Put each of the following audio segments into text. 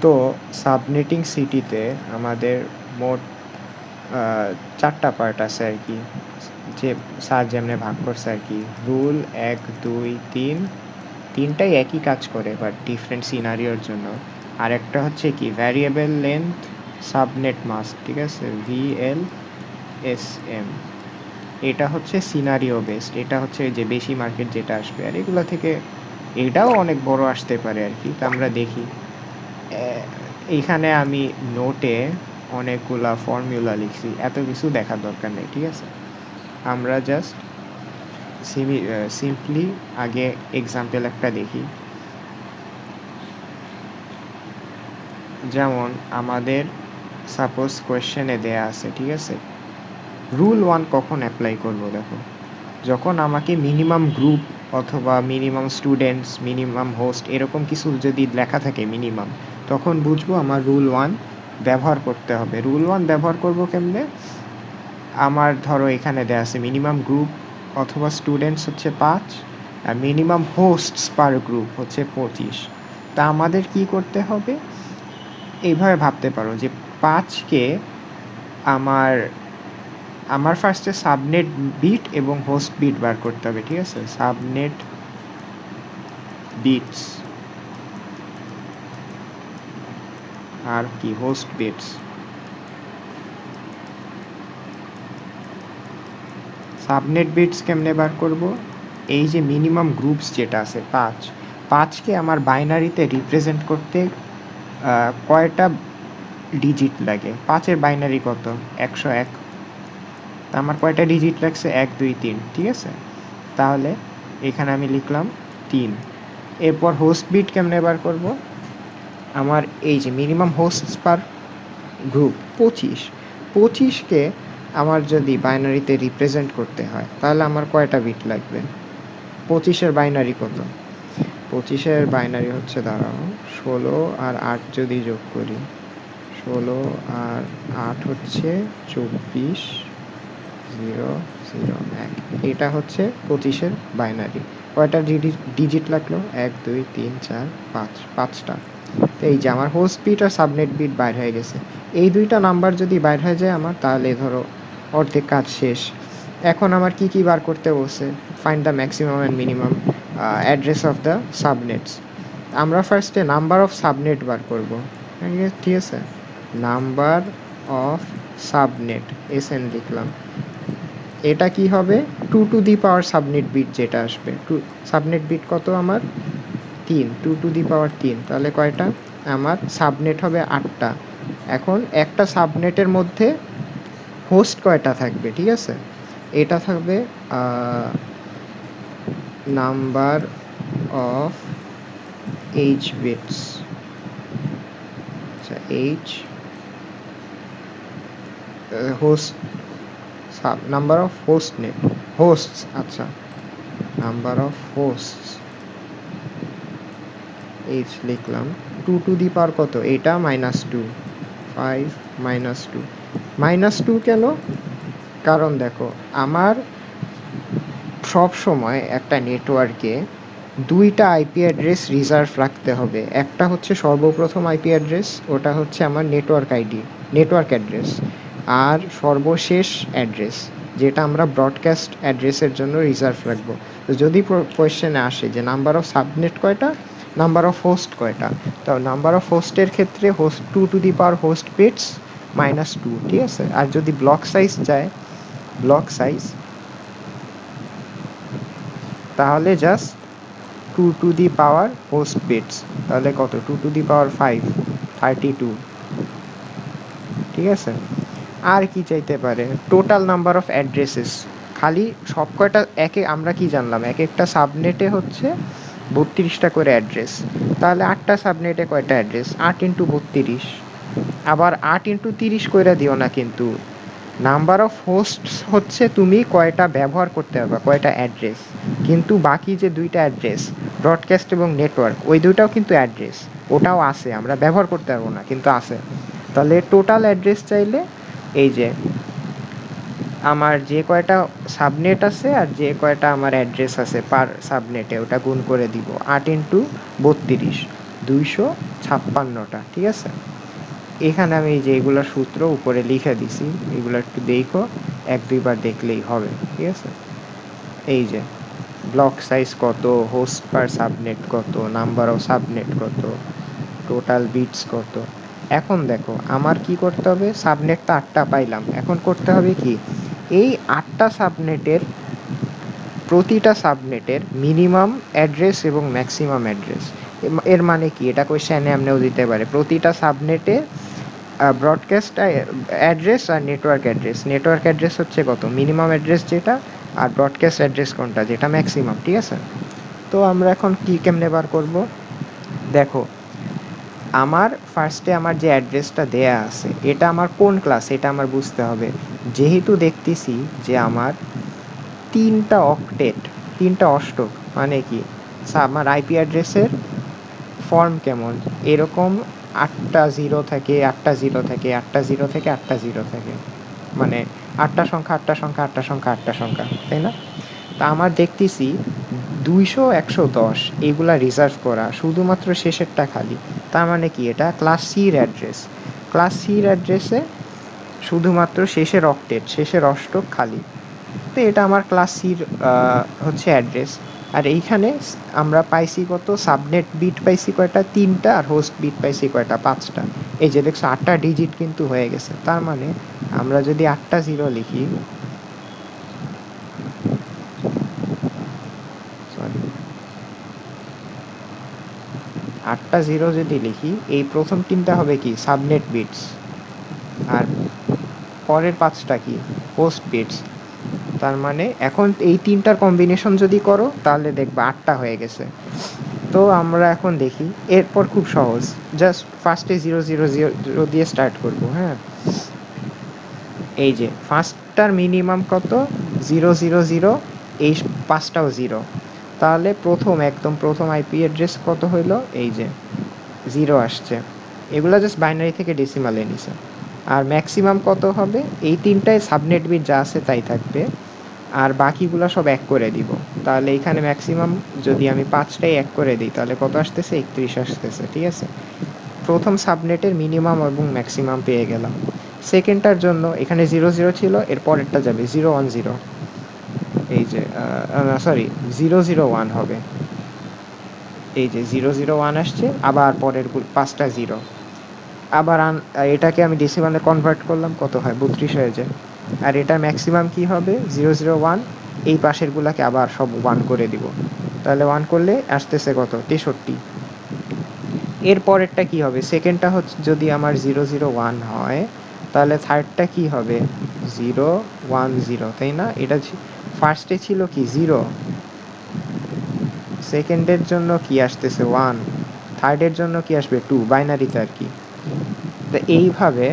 তো সাবনেটিং সিটিতে আমাদের মোট 4টা পার্ট আছে আর কি, যে স্যার যেমনি ভাগ করছে আর কি। রুল 1, 2, 3, তিনটাই একই কাজ করে বাট ডিফারেন্ট সিনারিওর জন্য। আর একটা হচ্ছে কি ভ্যারিয়েবল লেন্থ সাবনেট মাস্ক, ঠিক আছে, VLSM। এটা হচ্ছে সিনারিও বেসড, এটা হচ্ছে যে বেশি মার্কেট যেটা আসবে, আর এগুলো থেকে এটাও অনেক বড় আসতে পারে আর কি। তো আমরা দেখি, এইখানে আমি নোটে অনেকগুলা ফর্মুলা লিখছি, এত কিছু দেখার দরকার নেই, ঠিক আছে। আমরা জাস্ট সিম্পলি আগে এক্সাম্পল একটা দেখি। যেমন আমাদের সাপোজ কোয়েশ্চেনে দেয়া আছে, ঠিক আছে, রুল 1 কখন অ্যাপ্লাই করব? দেখো, যখন আমাকে মিনিমাম গ্রুপ অথবা মিনিমাম স্টুডেন্টস, মিনিমাম হোস্ট এরকম কিছু যদি লেখা থাকে মিনিমাম, তখন বুঝবো আমার রুল 1 ব্যবহার করতে হবে। রুল 1 ব্যবহার করব কেমনে? আমার ধরো এখানে দেয়া আছে মিনিমাম গ্রুপ অথবা স্টুডেন্টস হচ্ছে 5, আর মিনিমাম হোস্টস পার গ্রুপ হচ্ছে 25। তা আমাদের কি করতে হবে? এইভাবে ভাবতে পারো যে 5কে আমার আমার ফার্স্টে সাবনেট বিট এবং হোস্ট বিট বার করতে হবে, ঠিক আছে। সাবনেট বিটস আর কি হোস্ট বিটস। সাবনেট বিটস কেমনে বার করব? এই যে মিনিমাম গ্রুপস যেটা আছে 5কে আমার বাইনারিতে রিপ্রেজেন্ট করতে কয়টা ডিজিট লাগে? 5-এর বাইনারি কত? 101। তা আমার কয়টা ডিজিট লাগছে? 1, 2, 3, ঠিক আছে। তাহলে এখানে আমি লিখলাম 3। এরপর হোস্ট বিট কেমনে বার করব? আমার এই যে মিনিমাম হোস্টস পার গ্রুপ 25কে আমার যদি বাইনারিতে রিপ্রেজেন্ট করতে হয় তাহলে আমার কয়টা বিট লাগবে? 25-এর বাইনারি কত? 25-এর বাইনারি হচ্ছে, দাঁড়াও, 16 আর 8 যদি যোগ করি, 16 আর 8 হচ্ছে 24, 0, 0, 1। এটা হচ্ছে 25-এর বাইনারি। কয়টা ডিজিট লাগলো? 1, 2, 3, 4, 5, 5টা। এই যে আমার হোস্ট বিট আর সাবনেট বিট বাইর হয়ে গেছে। এই দুইটা নাম্বার যদি বাইর হয়ে যায় আমার, তাহলে ধরো অর্ধেক কাজ শেষ। এখন আমার কি কি বার করতে বলছে? Find the maximum and minimum address of the subnets. আমরা ফার্স্টে নাম্বার অফ সাবনেট বার করব, ঠিক আছে। নাম্বার অফ সাবনেট, SN লিখলাম। এটা কি হবে? 2 to the power subnet bit যেটা আসবে। সাবনেট বিট কত আমার? 3, 2 টু দি পাওয়ার 3। তাহলে কয়টা? আমার সাবনেট হবে 8টা। এখন একটা সাবনেটের মধ্যে হোস্ট কয়টা থাকবে, ঠিক আছে। এটা থাকবে নাম্বার অফ এইচ বিটস, আচ্ছা, H host, number of host net, hosts, আচ্ছা, নাম্বার অফ হোস্টস, এইচ লিখলাম। 2 টু দি পাওয়ার কত? এটা -2, 5 -2। -2 কেন? কারণ দেখো, আমার সব সময় একটা নেটওয়ার্কে 2টা আইপি অ্যাড্রেস রিজার্ভ রাখতে হবে। একটা হচ্ছে সর্বপ্রথম আইপি অ্যাড্রেস, ওটা হচ্ছে আমার নেটওয়ার্ক আইডি, নেটওয়ার্ক অ্যাড্রেস। আর সর্বশেষ অ্যাড্রেস, যেটা আমরা ব্রডকাস্ট অ্যাড্রেসের জন্য রিজার্ভ রাখবো। তো যদি কোয়েশ্চেনে আসে যে নাম্বার অফ সাবনেট কয়টা, নাম্বার অফ হোস্ট কয়টা, তো নাম্বার অফ হোস্টের ক্ষেত্রে host 2 to the power host bits -2, ঠিক আছে। আর যদি ব্লক সাইজ চায়, ব্লক সাইজ, তাহলে just 2 to the power host bits. তাহলে কত? 2 টু দি পাওয়ার 5, 32, ঠিক আছে। আর কি চাইতে পারে? টোটাল নাম্বার অফ অ্যাড্রেসেস, খালি সব কয়টা একে, আমরা কি জানলাম এক একটা সাবনেটে হচ্ছে 32টা করে অ্যাড্রেস। তাহলে 8টা সাবনেটে কয়টা অ্যাড্রেস? 8 ইন্টু 32। আবার 8 ইন্টু 30 কইরা দিও না কিন্তু। নাম্বার অফ হোস্টস হচ্ছে তুমি কয়টা ব্যবহার করতে পারবা, কয়টা অ্যাড্রেস। কিন্তু বাকি যে 2টা অ্যাড্রেস, ব্রডকাস্ট এবং নেটওয়ার্ক, ওই 2টাও কিন্তু অ্যাড্রেস, ওটাও আছে, আমরা ব্যবহার করতে পারবো না কিন্তু আছে। তাহলে টোটাল অ্যাড্রেস চাইলে এই যে আমার যে কয়টা সাবনেট আছে আর যে কয়টা আমার অ্যাড্রেস আছে পার সাবনেটে, ওটা গুণ করে দিব। 8 ইন্টু 32, 256টা, ঠিক আছে। এখানে আমি এই যে এগুলোর সূত্র উপরে লিখে দিছি, এগুলো একটু দেখো, 1-2 বার দেখলেই হবে, ঠিক আছে। এই যে ব্লক সাইজ কত, হোস্ট পার সাবনেট কত, নাম্বার অফ সাবনেট কত, টোটাল বিটস কত। এখন দেখো আমার কি করতে হবে, সাবনেট তো 8টা পাইলাম, এখন করতে হবে কি, এই 8টা সাবনেটের প্রতিটা সাবনেটের মিনিমাম অ্যাড্রেস এবং ম্যাক্সিমাম অ্যাড্রেস। এর মানে কি, এটা কোয়েশ্চেনে এমনিও দিতে পারে, প্রতিটা সাবনেটে ব্রডকাস্ট অ্যাড্রেস আর নেটওয়ার্ক অ্যাড্রেস। নেটওয়ার্ক অ্যাড্রেস হচ্ছে কত, মিনিমাম অ্যাড্রেস যেটা, আর ব্রডকাস্ট অ্যাড্রেস কোনটা, যেটা ম্যাক্সিমাম, ঠিক আছে। তো আমরা এখন কি কেমনে বার করব, দেখো আমার ফার্স্টে আমার যে অ্যাড্রেসটা দেয়া আছে এটা আমার কোন ক্লাস এটা আমার বুঝতে হবে। যেহেতু দেখতেছি যে আমার 3টা অষ্টক, মানে কি, আমার আইপি অ্যাড্রেসের ফর্ম কেমন, এরকম 8টা জিরো থাকে, 8টা জিরো থাকে, 8টা জিরো থেকে 8টা জিরো থাকে, মানে 8টা সংখ্যা, 8টা সংখ্যা, 8টা সংখ্যা, 8টা সংখ্যা, তাই না। তা আমার দেখতেছি 200, 110 এগুলা রিজার্ভ করা, শুধুমাত্র শেষেরটা খালি। তার মানে কি, এটা ক্লাস সির অ্যাড্রেস। ক্লাস সির অ্যাড্রেসে শুধুমাত্র শেষের অক্টেট, শেষের অষ্টক খালি। তো এটা আমার ক্লাস সির হচ্ছে অ্যাড্রেস। আর এইখানে আমরা পাইছি কত, সাবনেট বিট পাইছি কয়টা, 3টা, আর হোস্ট বিট পাইছি কয়টা, 5টা। এই যে দেখছো 8টা ডিজিট কিন্তু হয়ে গেছে। তার মানে আমরা যদি 8টা জিরো লিখি, সরি, 8টা জিরো যদি লিখি, এই প্রথম 3টা হবে কি, সাবনেট বিটস, আর পরের 5টা কি, হোস্ট বিটস। তার মানে এখন এই 3টার কম্বিনেশন যদি করো তাহলে দেখবা 8টা হয়ে গেছে। তো আমরা এখন দেখি, এরপর খুব সহজ, জাস্ট ফার্স্টে 0 0 0 দিয়ে স্টার্ট করব। হ্যাঁ, এই যে ফার্স্টটার মিনিমাম কত, 0 0 0, এই 5টাও জিরো। তাহলে একদম প্রথম আইপি অ্যাড্রেস কত হইলো, এই যে 0 আসছে। এগুলা জাস্ট বাইনারি থেকে ডেসিমালে নিছে। আর ম্যাক্সিমাম কত হবে, এই 3টায় সাবনেট বিট যা আছে তাই থাকবে, আর বাকিগুলা সব এক করে দিব। তাহলে এখানে ম্যাক্সিমাম যদি আমি 5টাই এক করে দিই তাহলে কত আসতেছে, 31 আসতেছে, ঠিক আছে। প্রথম সাবনেটের মিনিমাম এবং ম্যাক্সিমাম পেয়ে গেলাম। সেকেন্ডটার জন্য এখানে 0 0 ছিল, এর পরেরটা যাবে 0 1 0, এই যে সরি 0 0 1 হবে, এই যে 0 0 1 আসছে, আবার পরের 5টা জিরো। আবার এটাকে আমি ডেসিমালে কনভার্ট করলাম, কত হয়, 32 হয়ে যায়। আর এটা ম্যাক্সিমাম কি হবে, 0 0 1, এই পাশেরগুলাকে আবার সব 1 করে দিব। তাহলে 1 করলে আসতেছে কত, 63। এর পরেরটা কি হবে, সেকেন্ডটা হচ্ছে যদি আমার 0 0 1 হয়, তাহলে থার্ডটা কি হবে, 0 1 0, তাই না। এটা ফার্স্টে ছিল কি 0, সেকেন্ডের জন্য কি আসতেছে 1, থার্ডের জন্য কি আসবে 2, বাইনারিতে আর কি। তো এইভাবে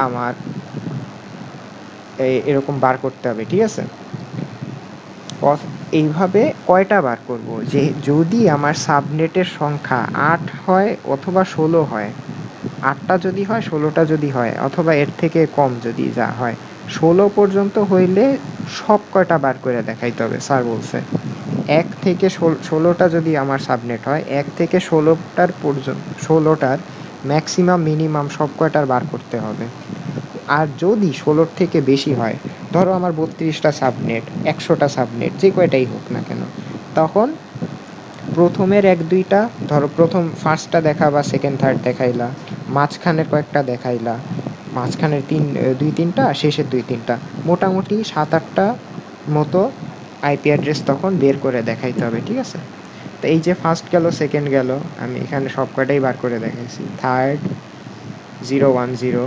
আমার এরকম বার করতে হবে, ঠিক আছে। এইভাবে কয়টা বার করব, যে যদি আমার সাবনেটের সংখ্যা 8 হয় অথবা 16 হয়, 8টা যদি হয়, 16টা যদি হয়, অথবা এর থেকে কম যদি যা হয়, 16 পর্যন্ত হইলে সব কয়টা বার করে দেখাইতে হবে, স্যার বলছে। 1 থেকে 16টা যদি আমার সাবনেট হয়, 1 থেকে 16টার পর্যন্ত, 16টার ম্যাক্সিমাম মিনিমাম সব কয়টার বার করতে হবে। আর যদি 16 থেকে বেশি হয়, ধরো আমার 32টা সাবনেট, 100টা সাবনেট, যে কয়টাই হোক না কেন, তখন প্রথমের 1-2টা, ধরো প্রথম ফার্স্টটা দেখা বা সেকেন্ড থার্ড দেখাইলা, মাঝখানের কয়েকটা দেখাইলা, মাঝখানের 2-3টা, শেষের 2-3টা, মোটামুটি 7-8টা মতো আইপি অ্যাড্রেস তখন বের করে দেখাইতে হবে, ঠিক আছে। তো এই যে ফার্স্ট গেল, সেকেন্ড গেল, আমি এখানে সব কয়টাই বার করে দেখাইছি। থার্ড 0 1 0,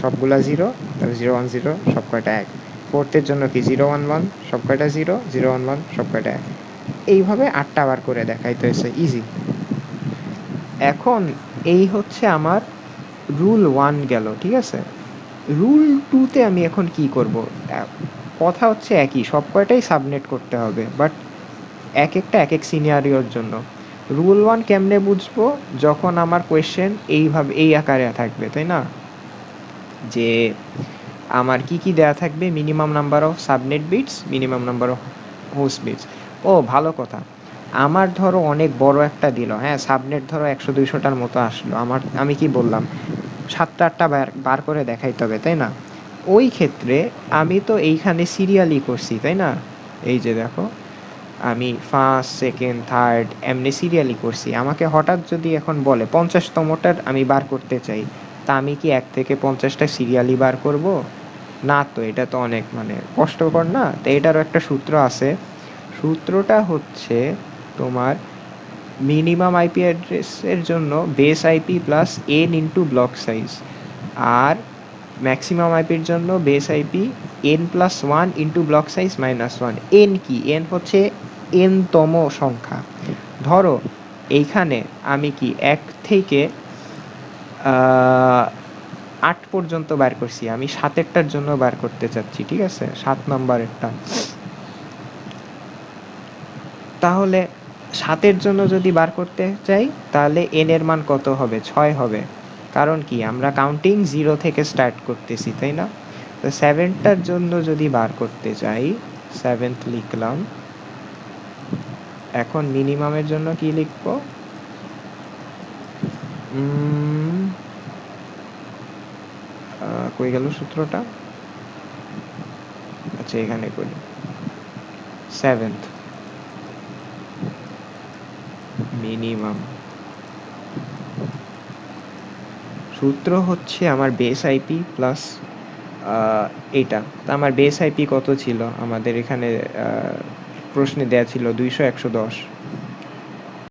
সবগুলা 0, তারপর 0 1 0, সব কয়টা 1। ফোর্থের জন্য কি 0 1 1, সব কয়টা 0, 0 1 1, সব কয়টা 1। এইভাবে 8টা বার করে দেখাইতে হয়েছে, ইজি। এখন এই হচ্ছে আমার রুল 1 গেল, ঠিক আছে। রুল 2তে আমি এখন কি করব, কথা হচ্ছে একই, সব কয়টাই সাবনেট করতে হবে, বাট এক একটা এক এক সিনারিওর জন্য। রুল 1 কেমনে বুঝবো, যখন আমার কোয়েশ্চেন এইভাবে এই আকারে থাকবে, তাই না, যে আমার কি কি দেয়া থাকবে, minimum number of subnet bits, minimum number of host bits. ও ভালো কথা, আমার ধরো অনেক বড় একটা দিল, হ্যাঁ, সাবনেট ধরো 100-200টার মতো আসলো, আমি কি বললাম 7টা 8টা বার করে দেখাইতে হবে, তাই না? ওই ক্ষেত্রে আমি তো এইখানে সিরিয়ালি করছি, তাই না? এই যে দেখো, আমি ফার্স্ট সেকেন্ড থার্ড এমনি সিরিয়ালি করছি। আমাকে হঠাৎ যদি এখন বলে 50তমটার আমি বার করতে চাই, তা আমি কি 1 থেকে 50টা সিরিয়ালি বার করব? না, তো এটা তো অনেক মানে কষ্টকর না? তো এটারও একটা সূত্র আছে। সূত্রটা হচ্ছে তোমার মিনিমাম আইপি অ্যাড্রেসের জন্য base IP plus N into block size, আর ম্যাক্সিমাম আইপির জন্য base IP N plus one into block size minus one. N কি? এন হচ্ছে এন-তম সংখ্যা। ধরো এইখানে আমি কি 1 থেকে 8 পর্যন্ত বার করছি, আমি 7এরটার জন্য বার করতে চাচ্ছি, ঠিক আছে, 7 নম্বরেরটা। তাহলে 7-এর জন্য যদি বার করতে চাই, তাহলে এন এর মান কত হবে? 6 হবে। কারণ কি, আমরা কাউন্টিং 0 থেকে স্টার্ট করতেছি, তাই না? তো 7টার জন্য যদি বার করতে চাই, 7th লিখলাম। এখন মিনিমামের জন্য কি লিখবো? কই গেল সূত্রটা? আচ্ছা, এখানে করি। 7th মিনিমাম সূত্র হচ্ছে আমার বেস আইপি প্লাস এইটা। তো আমার বেস আইপি কত ছিল? আমাদের এখানে প্রশ্নে দেয়া ছিল 200 110।